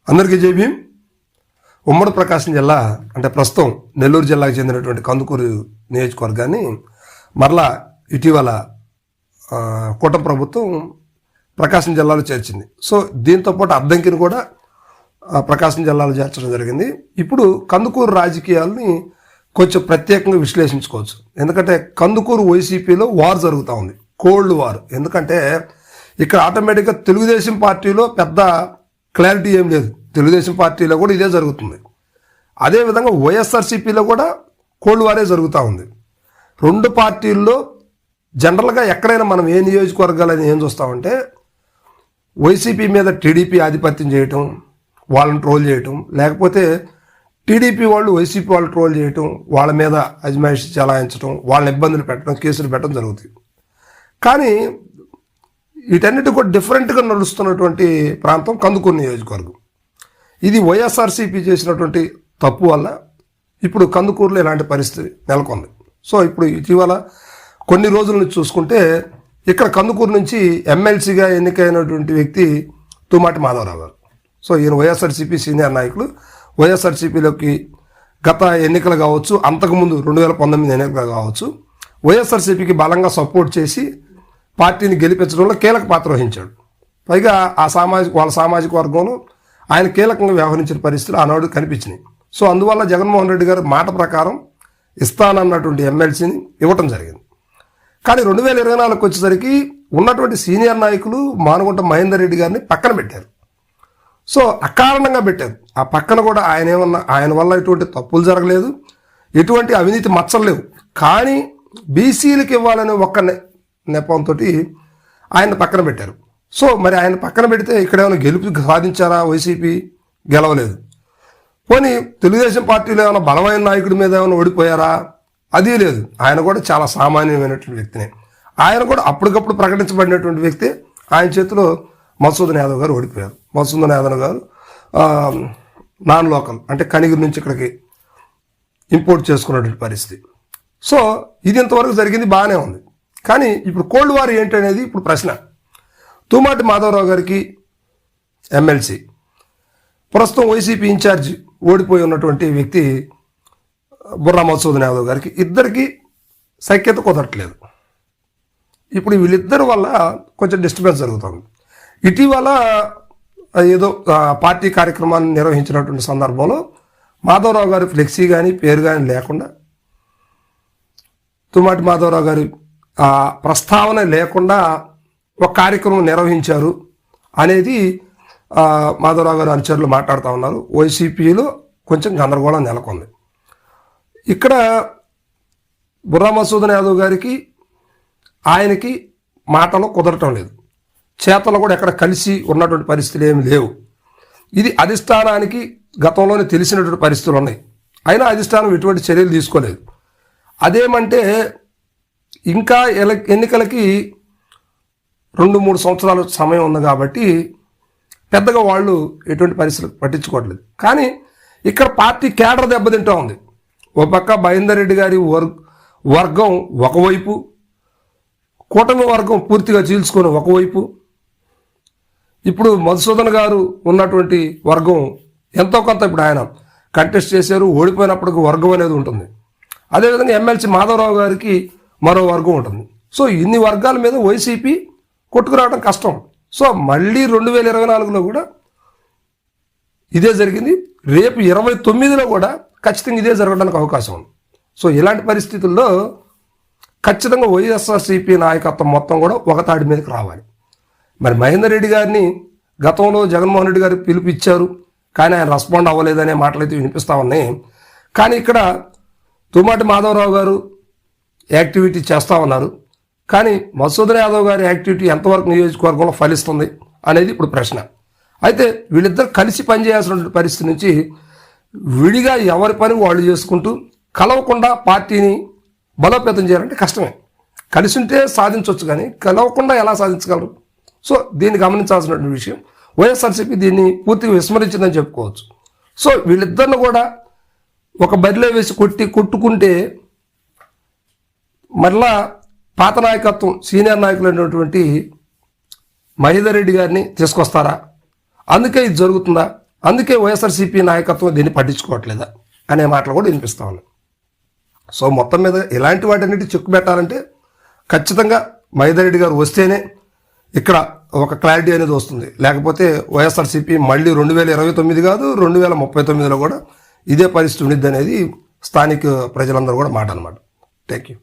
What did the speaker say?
అందరికీ జై భీమ్. ఉమ్మడి ప్రకాశం జిల్లా అంటే ప్రస్తుతం నెల్లూరు జిల్లాకు చెందినటువంటి కందుకూరు నియోజకవర్గాన్ని మరలా ఇటీవల కూటమి ప్రభుత్వం ప్రకాశం జిల్లాలో చేర్చింది. సో దీంతోపాటు అద్దంకిని కూడా ప్రకాశం జిల్లాలో చేర్చడం జరిగింది. ఇప్పుడు కందుకూరు రాజకీయాలని కొంచెం ప్రత్యేకంగా విశ్లేషించుకోవచ్చు. ఎందుకంటే కందుకూరు వైసీపీలో వార్ జరుగుతూ ఉంది, కోల్డ్ వార్. ఎందుకంటే ఇక్కడ ఆటోమేటిక్గా తెలుగుదేశం పార్టీలో పెద్ద క్లారిటీ ఏం లేదు, తెలుగుదేశం పార్టీలో కూడా ఇదే జరుగుతుంది. అదేవిధంగా వైఎస్ఆర్సీపీలో కూడా కోల్డ్ వారే జరుగుతూ ఉంది. రెండు పార్టీల్లో జనరల్గా ఎక్కడైనా మనం ఏ నియోజకవర్గాలని ఏం చూస్తామంటే వైసీపీ మీద టీడీపీ ఆధిపత్యం చేయటం, వాళ్ళని ట్రోల్ చేయటం, లేకపోతే టీడీపీ వాళ్ళు వైసీపీ వాళ్ళు ట్రోల్ చేయటం, వాళ్ళ మీద అజమాయిషి చలాయించడం, వాళ్ళని ఇబ్బందులు పెట్టడం, కేసులు పెట్టడం జరుగుతుంది. కానీ వీటన్నిటి కూడా డిఫరెంట్గా నడుస్తున్నటువంటి ప్రాంతం కందుకూరు నియోజకవర్గం. ఇది వైఎస్ఆర్సీపీ చేసినటువంటి తప్పు వల్ల ఇప్పుడు కందుకూరులో ఇలాంటి పరిస్థితి నెలకొంది. సో ఇప్పుడు ఇటీవల కొన్ని రోజుల నుంచి చూసుకుంటే ఇక్కడ కందుకూరు నుంచి ఎమ్మెల్సీగా ఎన్నికైనటువంటి వ్యక్తి తుమ్మాటి మాధవరావు గారు. సో ఈయన వైఎస్ఆర్సీపీ సీనియర్ నాయకులు. వైఎస్ఆర్సీపీలోకి గత ఎన్నికలు కావచ్చు, అంతకుముందు 2019 ఎన్నికలు కావచ్చు, వైఎస్ఆర్సీపీకి బలంగా సపోర్ట్ చేసి పార్టీని గెలిపించడంలో కీలక పాత్ర వహించాడు. పైగా వాళ్ళ సామాజిక వర్గంలో ఆయన కీలకంగా వ్యవహరించిన పరిస్థితులు ఆనాడు కనిపించినాయి. సో అందువల్ల జగన్మోహన్ రెడ్డి గారు మాట ప్రకారం ఇస్తానన్నటువంటి ఎమ్మెల్సీని ఇవ్వటం జరిగింది. కానీ 2024 వచ్చేసరికి ఉన్నటువంటి సీనియర్ నాయకులు మానుగుంట మహేందర్ రెడ్డి గారిని పక్కన పెట్టారు. సో అకారణంగా పెట్టారు. ఆ పక్కన కూడా ఆయన వల్ల ఎటువంటి తప్పులు జరగలేదు, ఎటువంటి అవినీతి మచ్చలు లేవు. కానీ బీసీలకు ఇవ్వాలనే ఒక్క నెపంతో ఆయన పక్కన పెట్టారు. సో మరి ఆయన పక్కన పెడితే ఇక్కడ ఏమైనా గెలుపు సాధించారా? వైసీపీ గెలవలేదు. పోనీ తెలుగుదేశం పార్టీలో ఏమైనా బలమైన నాయకుడి మీద ఏమైనా ఓడిపోయారా? అది లేదు. ఆయన కూడా చాలా సామాన్యమైనటువంటి వ్యక్తినే. ఆయన కూడా అప్పటికప్పుడు ప్రకటించబడినటువంటి వ్యక్తి. ఆయన చేతిలో మధుసూదన్ యాదవ్ గారు ఓడిపోయారు. మధుసూదన్ యాదవ్ గారు నాన్ లోకల్ అంటే కనిగిరి నుంచి ఇక్కడికి ఇంపోర్ట్ చేసుకున్నటువంటి పరిస్థితి. సో ఇది ఇంతవరకు జరిగింది, బాగానే ఉంది. కానీ ఇప్పుడు కోల్డ్ వార్ ఏంటనేది ఇప్పుడు ప్రశ్న. తుమ్మాటి మాధవరావు గారికి ఎమ్మెల్సీ, ప్రస్తుతం వైసీపీ ఇన్ఛార్జి ఓడిపోయి ఉన్నటువంటి వ్యక్తి బుర్రా మధుసూదన్ యాదవ్ గారికి, ఇద్దరికి సఖ్యత కుదరట్లేదు. ఇప్పుడు వీళ్ళిద్దరి వల్ల కొంచెం డిస్టర్బెన్స్ జరుగుతుంది. ఇటీవల ఏదో పార్టీ కార్యక్రమాన్ని నిర్వహించినటువంటి సందర్భంలో మాధవరావు గారి ఫ్లెక్సీ కానీ పేరు కానీ లేకుండా, తుమ్మాటి మాధవరావు గారి ప్రస్తావన లేకుండా ఒక కార్యక్రమం నిర్వహించారు అనేది మాధవరావు గారు అనుచరులు మాట్లాడుతూ ఉన్నారు. వైసీపీలో కొంచెం గందరగోళం నెలకొంది. ఇక్కడ బుర్రా మధుసూదన్ యాదవ్ గారికి ఆయనకి మాటలు కుదరటం లేదు, చేతలు కూడా ఎక్కడ కలిసి ఉన్నటువంటి పరిస్థితులు ఏమి లేవు. ఇది అధిష్టానానికి గతంలోనే తెలిసినటువంటి పరిస్థితులు ఉన్నాయి. అయినా అధిష్టానం ఎటువంటి చర్యలు తీసుకోలేదు. అదేమంటే ఇంకా ఎన్నికలకి 2-3 సంవత్సరాల సమయం ఉంది కాబట్టి పెద్దగా వాళ్ళు ఎటువంటి పరిస్థితులు పట్టించుకోవట్లేదు. కానీ ఇక్కడ పార్టీ కేడర్ దెబ్బతింటూ ఉంది. ఒక పక్క మహేందర్ రెడ్డి గారి వర్గం ఒకవైపు, కూటమి వర్గం పూర్తిగా చీల్చుకొని ఒకవైపు, ఇప్పుడు మధుసూదన్ గారు ఉన్నటువంటి వర్గం ఎంతో కొంత ఇప్పుడు ఆయన కంటెస్ట్ చేశారు, ఓడిపోయినప్పటికీ వర్గం అనేది ఉంటుంది. అదేవిధంగా ఎమ్మెల్సీ మాధవరావు గారికి మరో వర్గం ఉంటుంది. సో ఇన్ని వర్గాల మీద వైసీపీ కొట్టుకురావడం కష్టం. సో మళ్ళీ 2024లో కూడా ఇదే జరిగింది. రేపు 29లో కూడా ఖచ్చితంగా ఇదే జరగడానికి అవకాశం ఉంది. సో ఇలాంటి పరిస్థితుల్లో ఖచ్చితంగా వైఎస్ఆర్సీపీ నాయకత్వం మొత్తం కూడా ఒక తాడి మీదకి రావాలి. మరి మహేందర్ రెడ్డి గారిని గతంలో జగన్మోహన్ రెడ్డి గారు పిలిపిచ్చారు, కానీ ఆయన రెస్పాండ్ అవ్వలేదనే మాటలైతే వినిపిస్తూ ఉన్నాయి. కానీ ఇక్కడ తుమ్మాటి మాధవరావు గారు యాక్టివిటీ చేస్తూ ఉన్నారు. కానీ మధుసూదన్ యాదవ్ గారి యాక్టివిటీ ఎంతవరకు నియోజకవర్గంలో ఫలిస్తుంది అనేది ఇప్పుడు ప్రశ్న. అయితే వీళ్ళిద్దరు కలిసి పనిచేయాల్సిన పరిస్థితి నుంచి విడిగా ఎవరి పని వాళ్ళు చేసుకుంటూ కలవకుండా పార్టీని బలోపేతం చేయాలంటే కష్టమే. కలిసి ఉంటే సాధించవచ్చు, కానీ కలవకుండా ఎలా సాధించగలరు? సో దీన్ని గమనించాల్సినటువంటి విషయం. వైఎస్ఆర్సీపీ దీన్ని పూర్తిగా విస్మరించిందని చెప్పుకోవచ్చు. సో వీళ్ళిద్దరిని కూడా ఒక బరిలో వేసి కొట్టుకుంటే మరలా పాత నాయకత్వం సీనియర్ నాయకులైనటువంటి మహేందర్ రెడ్డి గారిని తీసుకొస్తారా? అందుకే ఇది జరుగుతుందా? అందుకే వైఎస్ఆర్సీపీ నాయకత్వం దీన్ని పట్టించుకోవట్లేదా అనే మాటలు కూడా వినిపిస్తూ ఉన్నాయి. సో మొత్తం మీద ఇలాంటి వాటన్నిటి చెక్కు పెట్టాలంటే ఖచ్చితంగా మైదారెడ్డి గారు వస్తేనే ఇక్కడ ఒక క్లారిటీ అనేది వస్తుంది. లేకపోతే వైఎస్ఆర్సీపీ మళ్ళీ 2029 కాదు 2039లో కూడా ఇదే పరిస్థితి ఉండిద్ది అనేది స్థానిక ప్రజలందరూ కూడా మాట అనమాట. Thank you.